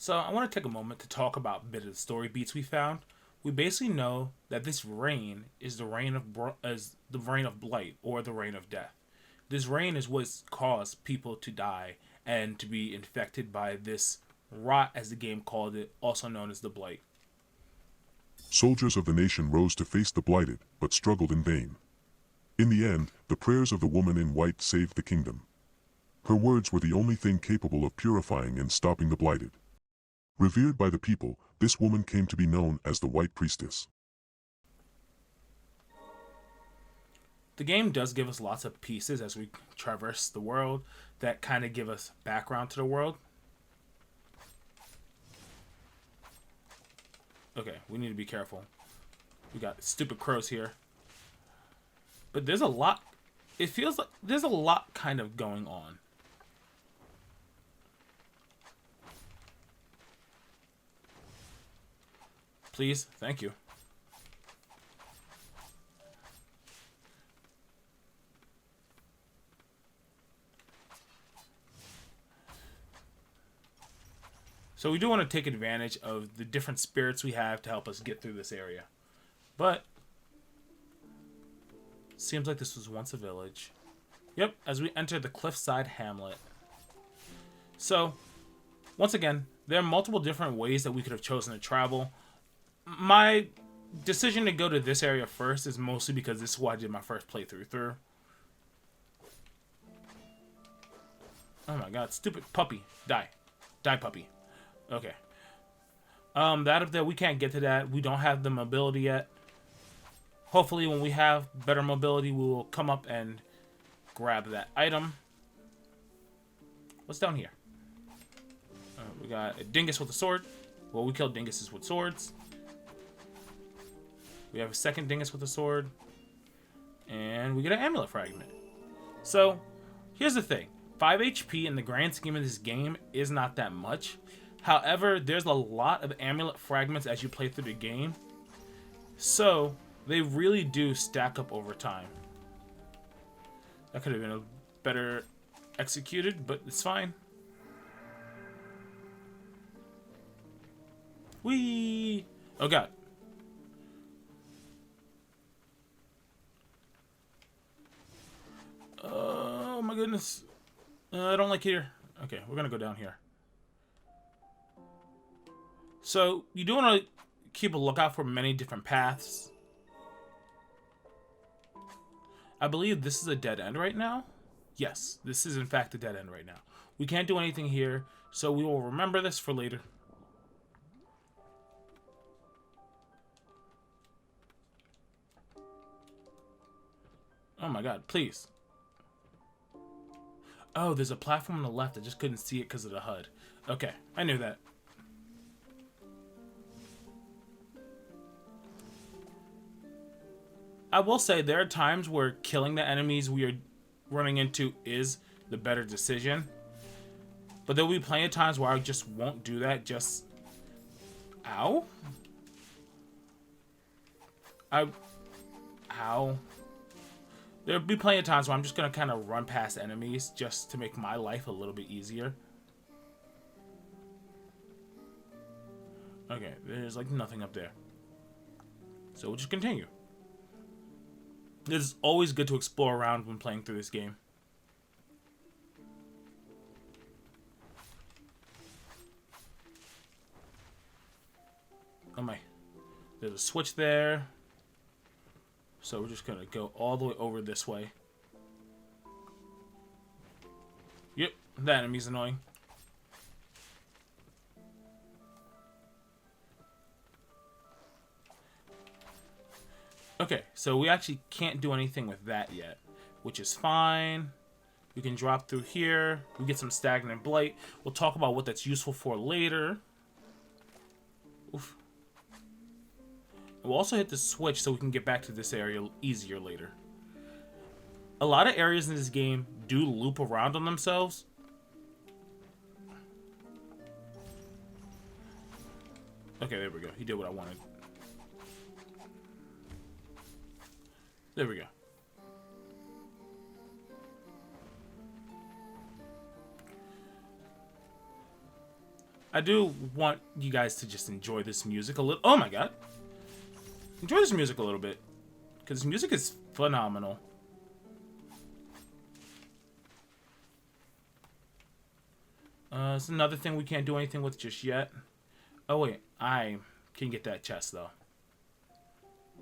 So I want to take a moment to talk about a bit of the story beats we found. We basically know that this rain is the rain of blight or the rain of death. This rain is what's caused people to die and to be infected by this rot, as the game called it, also known as the blight. Soldiers of the nation rose to face the blighted, but struggled in vain. In the end, the prayers of the woman in white saved the kingdom. Her words were the only thing capable of purifying and stopping the blighted. Revered by the people, this woman came to be known as the White Priestess. The game does give us lots of pieces as we traverse the world that kind of give us background to the world. Okay, we need to be careful. We got stupid crows here. But there's a lot. It feels like there's a lot kind of going on. Please, thank you. So we do want to take advantage of the different spirits we have to help us get through this area. But seems like this was once a village. Yep, as we enter the Cliffside Hamlet. So, once again, there are multiple different ways that we could have chosen to travel. My decision to go to this area first is mostly because this is what I did my first playthrough through. Oh my god, stupid puppy. Die. Die, puppy. Okay. That up there, we can't get to that. We don't have the mobility yet. Hopefully, when we have better mobility, we will come up and grab that item. What's down here? We got a dingus with a sword. Well, we killed dinguses with swords. We have a second dingus with a sword. And we get an amulet fragment. So, here's the thing. 5 HP in the grand scheme of this game is not that much. However, there's a lot of amulet fragments as you play through the game. So, they really do stack up over time. That could have been a better executed, but it's fine. Whee! Oh god. Oh my goodness. I don't like here. Okay, we're gonna go down here. So, you do want to keep a lookout for many different paths. I believe this is a dead end right now. Yes, this is in fact a dead end right now. We can't do anything here, so we will remember this for later. Oh my god, please. Oh, there's a platform on the left. I just couldn't see it because of the HUD. Okay, I knew that. I will say there are times where killing the enemies we are running into is the better decision. But there will be plenty of times where I just won't do that. Just... Ow? Ow. There'll be plenty of times where I'm just going to kind of run past enemies just to make my life a little bit easier. Okay, there's like nothing up there. So we'll just continue. It's always good to explore around when playing through this game. Oh my. There's a switch there. So we're just going to go all the way over this way. Yep, that enemy's annoying. Okay, so we actually can't do anything with that yet, which is fine. We can drop through here. We get some stagnant blight. We'll talk about what that's useful for later. Oof. We'll also hit the switch so we can get back to this area easier later. A lot of areas in this game do loop around on themselves. Okay, there we go. He did what I wanted. There we go. I do want you guys to just enjoy this music a little. Oh my god. Enjoy this music a little bit. Because this music is phenomenal. It's another thing we can't do anything with just yet. Oh wait, I can get that chest though.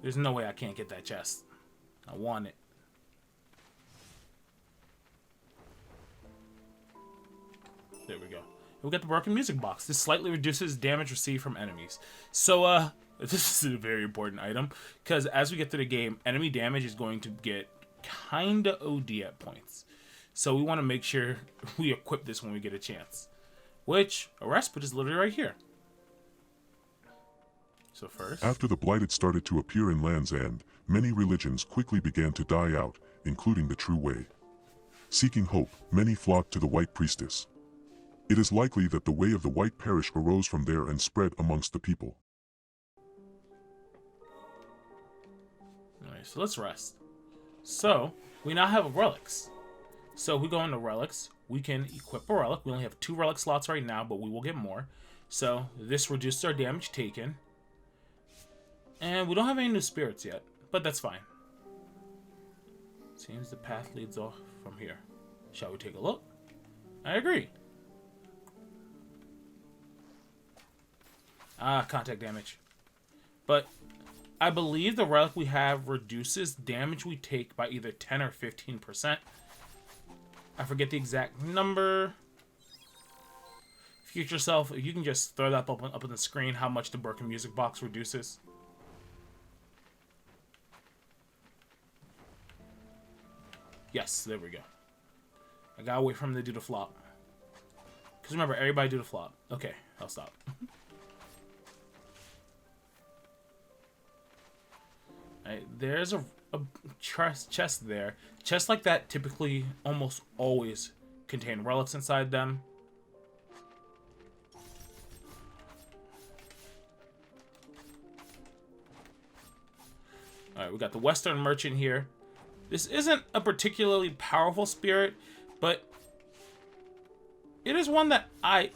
There's no way I can't get that chest. I want it. There we go. We got the broken music box. This slightly reduces damage received from enemies. So, this is a very important item, because as we get through the game, enemy damage is going to get kinda OD at points. So we want to make sure we equip this when we get a chance. Which, a respite is literally right here. So first... After the blighted started to appear in Land's End, many religions quickly began to die out, including the true way. Seeking hope, many flocked to the White Priestess. It is likely that the way of the White Parish arose from there and spread amongst the people. Alright, so let's rest. So, we now have relics. So, if we go into relics, we can equip a relic. We only have 2 relic slots right now, but we will get more. So, this reduces our damage taken. And we don't have any new spirits yet, but that's fine. Seems the path leads off from here. Shall we take a look? I agree. Contact damage. But I believe the relic we have reduces damage we take by either 10 or 15%. I forget the exact number. Future self, if you can just throw that up on the screen, how much the broken music box reduces. Yes, there we go. I gotta wait for him to do the flop. Because remember, everybody do the flop. Okay, I'll stop. Right, there's a chest there. Chests like that typically almost always contain relics inside them. Alright, we got the Western Merchant here. This isn't a particularly powerful spirit, but it is one that I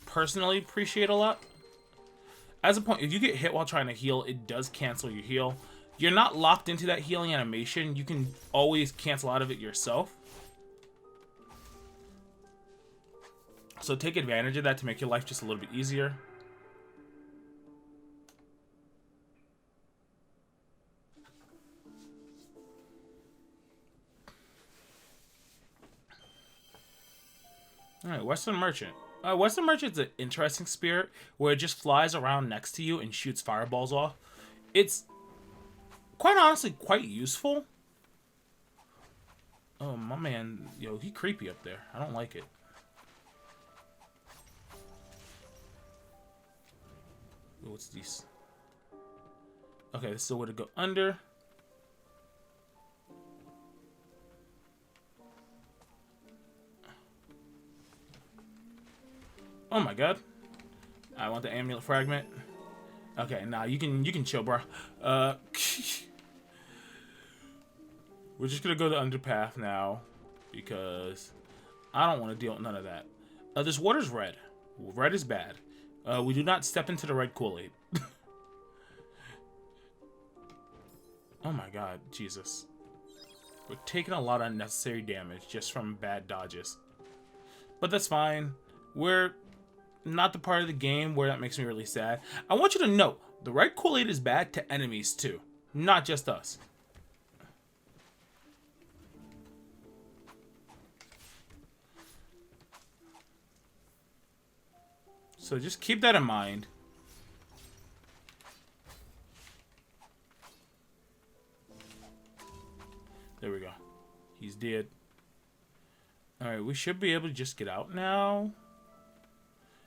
personally appreciate a lot. As a point, if you get hit while trying to heal, it does cancel your heal. You're not locked into that healing animation. You can always cancel out of it yourself. So take advantage of that to make your life just a little bit easier. Alright, Western Merchant. Western Merchant's an interesting spirit where it just flies around next to you and shoots fireballs off. It's quite honestly quite useful. Oh, my man. Yo, he creepy up there. I don't like it. Ooh, what's these? Okay, this is the way to go under. Oh my god. I want the amulet fragment. Okay, nah, you can chill, bro. We're just gonna go the underpath now because I don't want to deal with none of that. This water's red. Red is bad. We do not step into the red Kool-Aid. Oh my god, Jesus. We're taking a lot of unnecessary damage just from bad dodges. But that's fine. We're not the part of the game where that makes me really sad. I want you to know, the red Kool-Aid is bad to enemies too, not just us. So just keep that in mind. There we go. He's dead. Alright, we should be able to just get out now.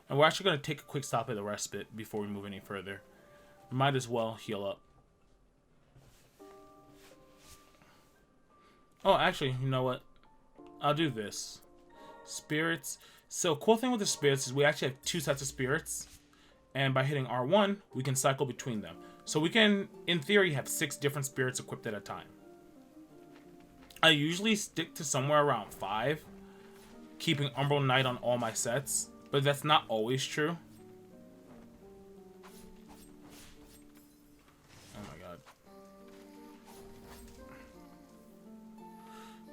And we're actually going to take a quick stop at the respite before we move any further. Might as well heal up. Oh, actually, you know what? I'll do this. Spirits. So, cool thing with the spirits is we actually have 2 sets of spirits. And by hitting R1, we can cycle between them. So we can, in theory, have 6 different spirits equipped at a time. I usually stick to somewhere around 5. Keeping Umbral Knight on all my sets. But that's not always true.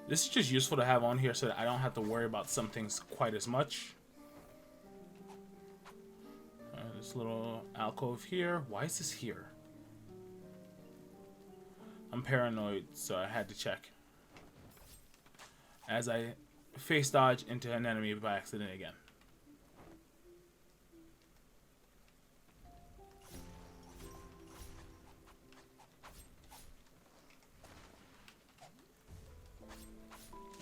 This is just useful to have on here so that I don't have to worry about some things quite as much. This little alcove here. Why is this here? I'm paranoid, so I had to check. As I face dodge into an enemy by accident again.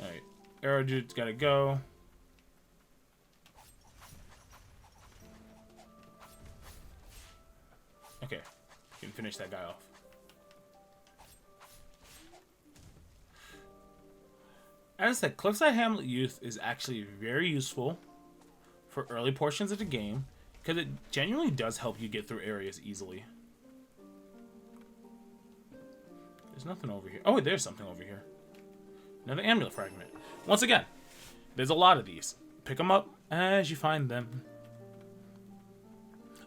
Alright, arrow dude's gotta go. Okay, you can finish that guy off. As I said, Cliffside Hamlet Youth is actually very useful for early portions of the game because it genuinely does help you get through areas easily. There's nothing over here. Oh, wait, there's something over here. Another amulet fragment. Once again, there's a lot of these. Pick them up as you find them.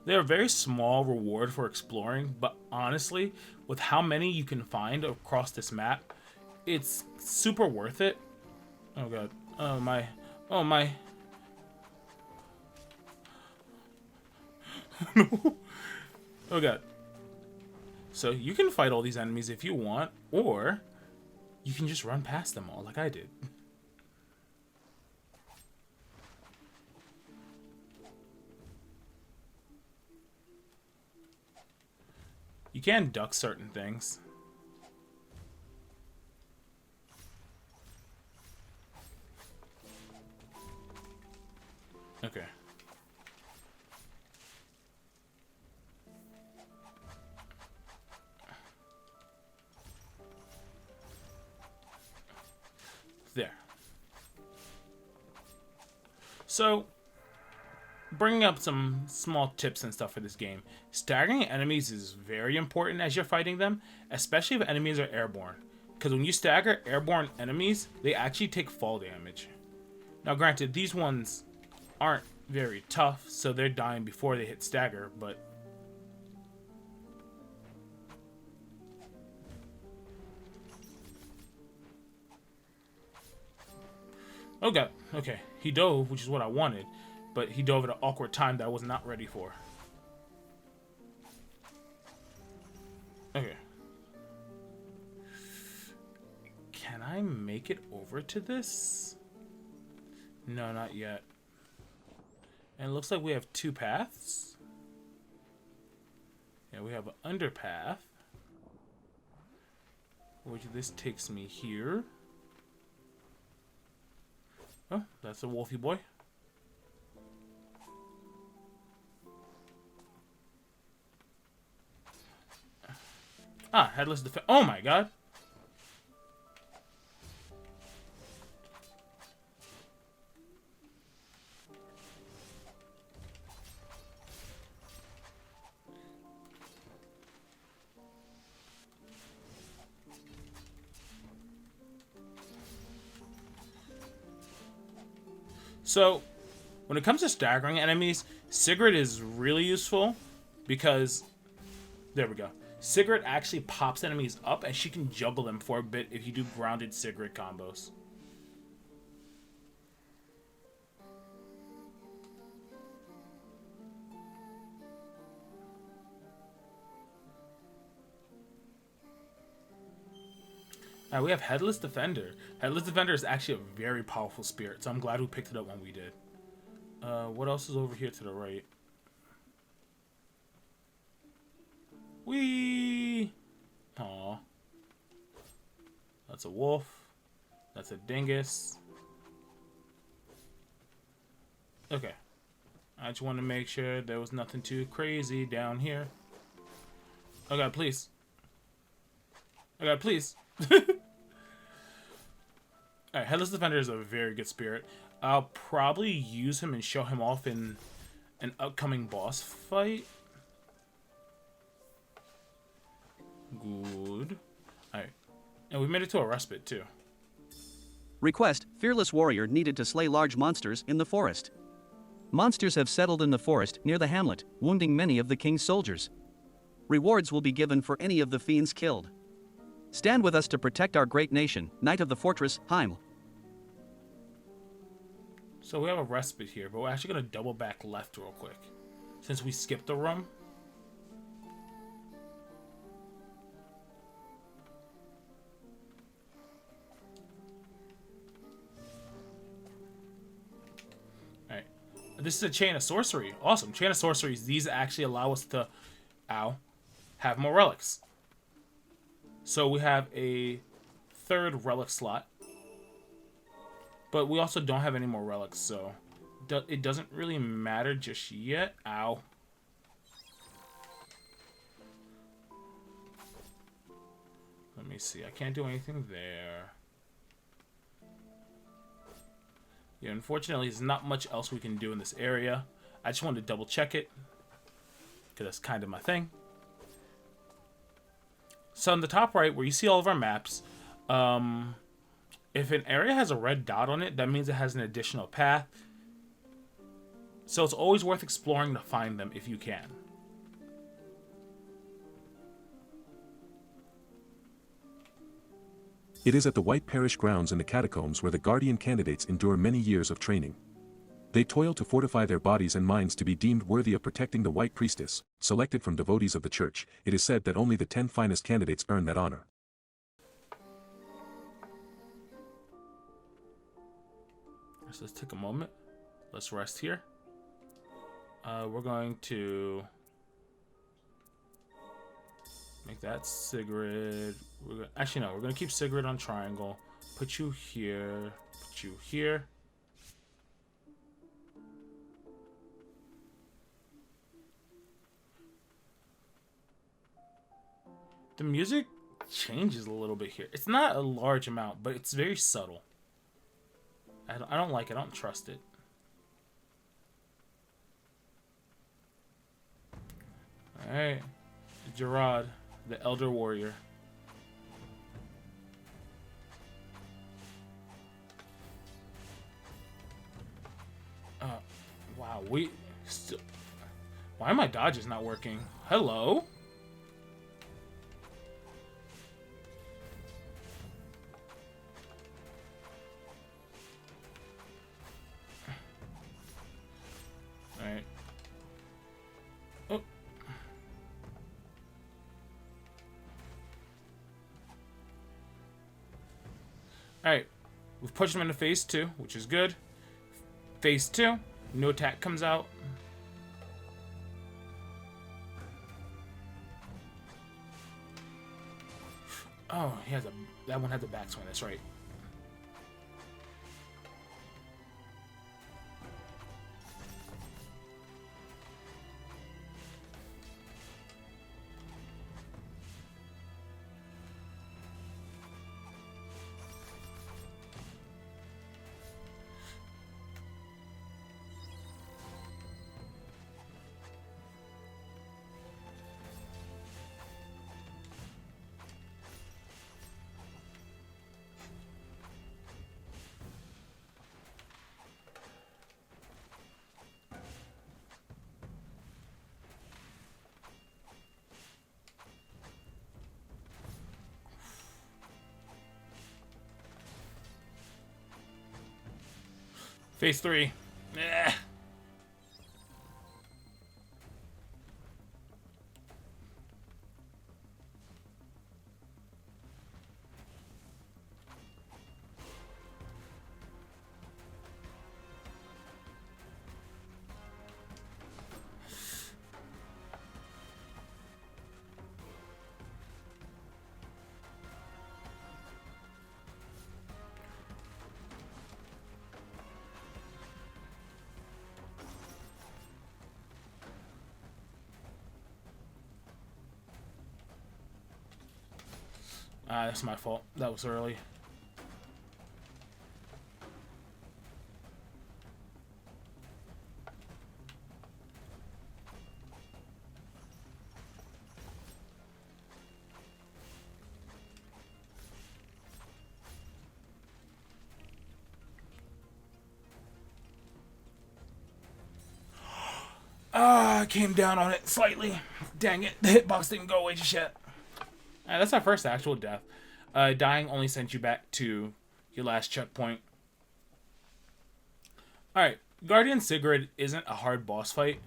They're a very small reward for exploring, but honestly, with how many you can find across this map, it's super worth it. Oh god. Oh my. Oh my. No. Oh god. So you can fight all these enemies if you want, or you can just run past them all like I did. You can duck certain things. Okay. There. So, bringing up some small tips and stuff for this game. Staggering enemies is very important as you're fighting them, especially if enemies are airborne. Because when you stagger airborne enemies, they actually take fall damage. Now granted, these ones aren't very tough, so they're dying before they hit stagger, but... Oh god, okay. He dove, which is what I wanted, but he dove at an awkward time that I was not ready for. Okay. Can I make it over to this? No, not yet. And it looks like we have two paths. Yeah, we have an underpath. Which this takes me here. Oh, that's a wolfy boy. Ah, headless defense. Oh my god. So, when it comes to staggering enemies, Sigrid is really useful because, there we go. Sigrid actually pops enemies up and she can juggle them for a bit if you do grounded Sigrid combos. We have Headless Defender. Headless Defender is actually a very powerful spirit, so I'm glad we picked it up when we did. What else is over here to the right? Whee! Aw. That's a wolf. That's a dingus. Okay. I just want to make sure there was nothing too crazy down here. Oh god, please. Oh god, please. Alright, Headless Defender is a very good spirit. I'll probably use him and show him off in an upcoming boss fight. Good. Alright. And we made it to a respite, too. Request, Fearless Warrior needed to slay large monsters in the forest. Monsters have settled in the forest near the hamlet, wounding many of the king's soldiers. Rewards will be given for any of the fiends killed. Stand with us to protect our great nation, Knight of the Fortress, Heiml. So we have a respite here, but we're actually going to double back left real quick. Since we skipped the room. Alright. This is a chain of sorcery. Awesome. Chain of sorceries. These actually allow us to, have more relics. So we have a third relic slot. But we also don't have any more relics, so it doesn't really matter just yet. Ow. Let me see. I can't do anything there. Yeah, unfortunately, there's not much else we can do in this area. I just wanted to double check it, because that's kind of my thing. So on the top right, where you see all of our maps, if an area has a red dot on it, that means it has an additional path. So it's always worth exploring to find them if you can. It is at the White Parish grounds in the catacombs where the Guardian candidates endure many years of training. They toil to fortify their bodies and minds to be deemed worthy of protecting the White Priestess, selected from devotees of the Church. It is said that only the 10 finest candidates earn that honor. So let's take a moment. Let's rest here. We're going to make that Sigrid. Actually, no. We're going to keep Sigrid on triangle. Put you here. Put you here. The music changes a little bit here. It's not a large amount, but it's very subtle. I don't like it. I don't trust it. Alright. Gerard, the Elder Warrior. Wow, we still... Why are my dodges not working? Hello? Alright. Oh. Alright. We've pushed him into phase 2, which is good. Phase 2. No attack comes out. Oh, he has that one has a backswing, that's right. Phase 3. Eh. That's my fault. That was early. I came down on it slightly. Dang it. The hitbox didn't go away just yet. That's our first actual death. Dying only sent you back to your last checkpoint. Alright, Guardian Sigrid isn't a hard boss fight.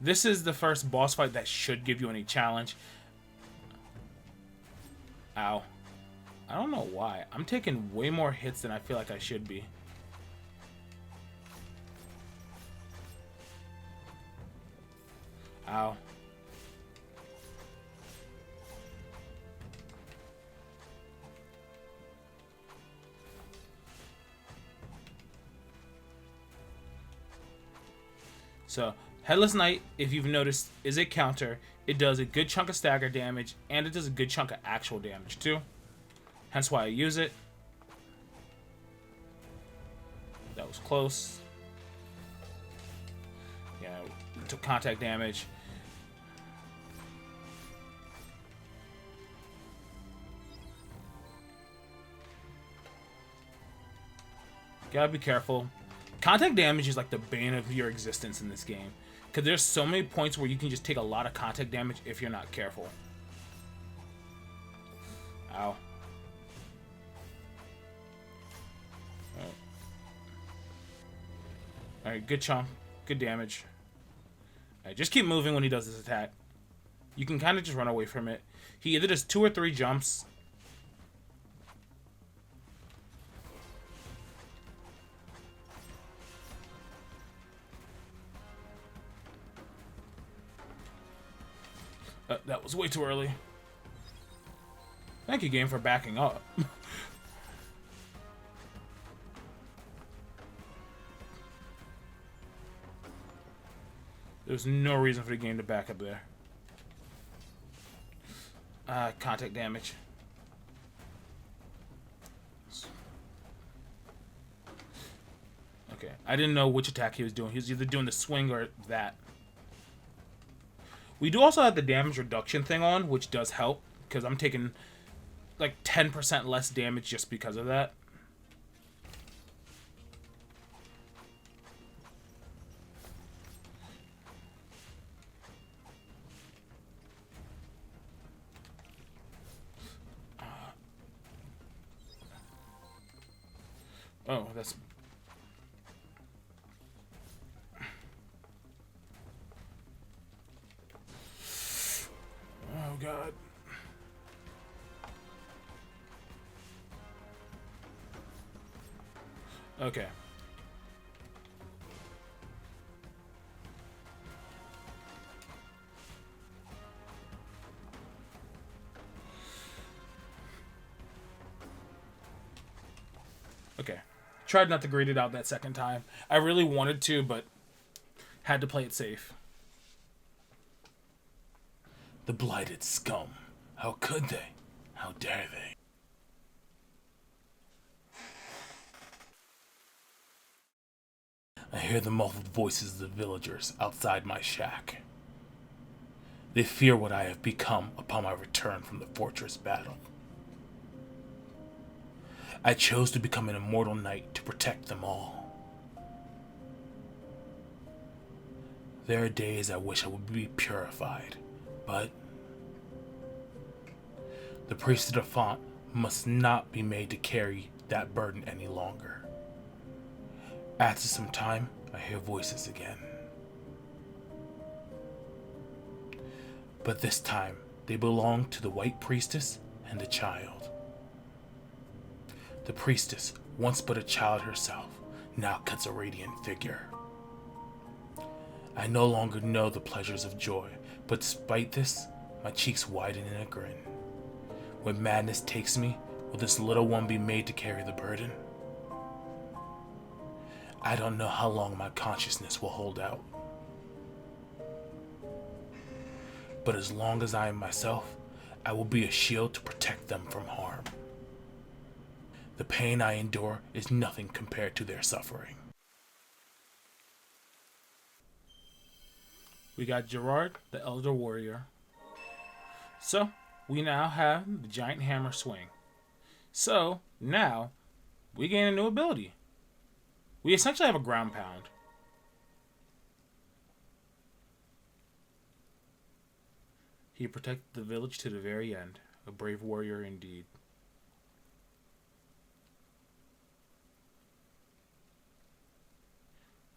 This is the first boss fight that should give you any challenge. Ow. I don't know why. I'm taking way more hits than I feel like I should be. Ow. So, Headless Knight, if you've noticed, is a counter. It does a good chunk of stagger damage, and it does a good chunk of actual damage, too. Hence why I use it. That was close. Yeah, took contact damage. Gotta be careful. Contact damage is like the bane of your existence in this game. Because there's so many points where you can just take a lot of contact damage if you're not careful. Ow. Alright, good chunk. Good damage. Alright, just keep moving when he does this attack. You can kind of just run away from it. He either does 2 or 3 jumps. That was way too early. Thank you, game, for backing up. There's no reason for the game to back up there. Contact damage. Okay, I didn't know which attack he was doing. He was either doing the swing or that. We do also have the damage reduction thing on, which does help, because I'm taking like 10% less damage just because of that. Oh, that's... Oh, God. Okay. Okay. Tried not to grade it out that second time. I really wanted to, but had to play it safe. The blighted scum. How could they? How dare they? I hear the muffled voices of the villagers outside my shack. They fear what I have become upon my return from the fortress battle. I chose to become an immortal knight to protect them all. There are days I wish I would be purified, but the priest of the font must not be made to carry that burden any longer. After some time, I hear voices again. But this time, they belong to the white priestess and the child. The priestess, once but a child herself, now cuts a radiant figure. I no longer know the pleasures of joy, but despite this, my cheeks widen in a grin. When madness takes me, will this little one be made to carry the burden? I don't know how long my consciousness will hold out. But as long as I am myself, I will be a shield to protect them from harm. The pain I endure is nothing compared to their suffering. We got Gerard, the Elder Warrior. So, we now have the Giant Hammer Swing. So, now, we gain a new ability. We essentially have a ground pound. He protected the village to the very end. A brave warrior indeed.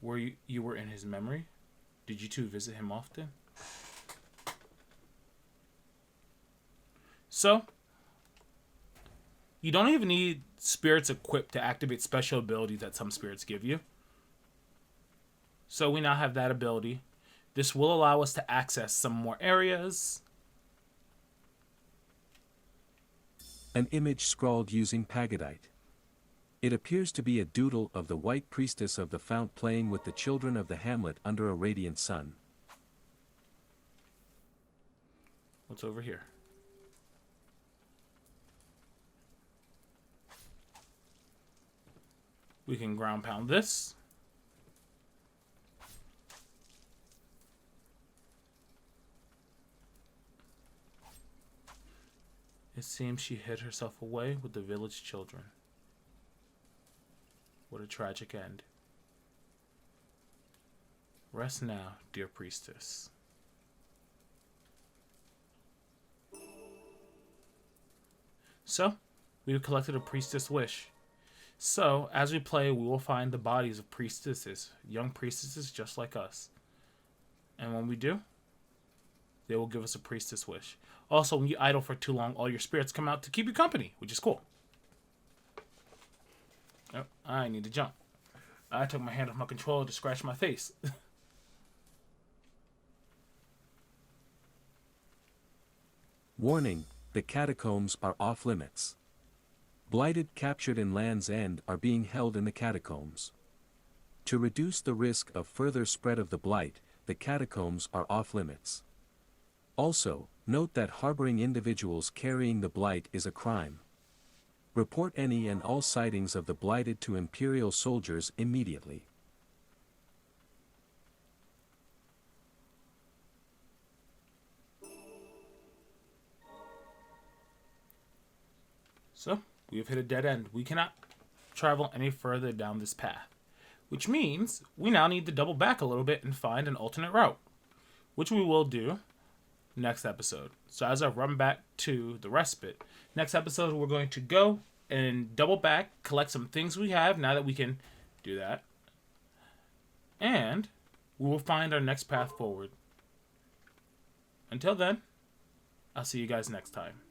where you were in his memory? Did you two visit him often? So, you don't even need spirits equipped to activate special abilities that some spirits give you. So we now have that ability. This will allow us to access some more areas. An image scrawled using pagadite. It appears to be a doodle of the white priestess of the fount playing with the children of the Hamlet under a radiant sun. What's over here? We can ground pound this. It seems she hid herself away with the village children. What a tragic end. Rest now, dear priestess. So, we've collected a priestess wish. So, as we play, we will find the bodies of priestesses, young priestesses just like us. And when we do, they will give us a priestess wish. Also, when you idle for too long, all your spirits come out to keep you company, which is cool. Oh, I need to jump. I took my hand off my controller to scratch my face. Warning, the catacombs are off limits. Blighted captured in Land's End are being held in the catacombs. To reduce the risk of further spread of the blight, the catacombs are off limits. Also, note that harboring individuals carrying the blight is a crime. Report any and all sightings of the blighted to Imperial soldiers immediately. So, we have hit a dead end. We cannot travel any further down this path. Which means we now need to double back a little bit and find an alternate route. Which we will do next episode. So as I run back to the respite, next episode we're going to go and double back, collect some things we have now that we can do that. And we will find our next path forward. Until then, I'll see you guys next time.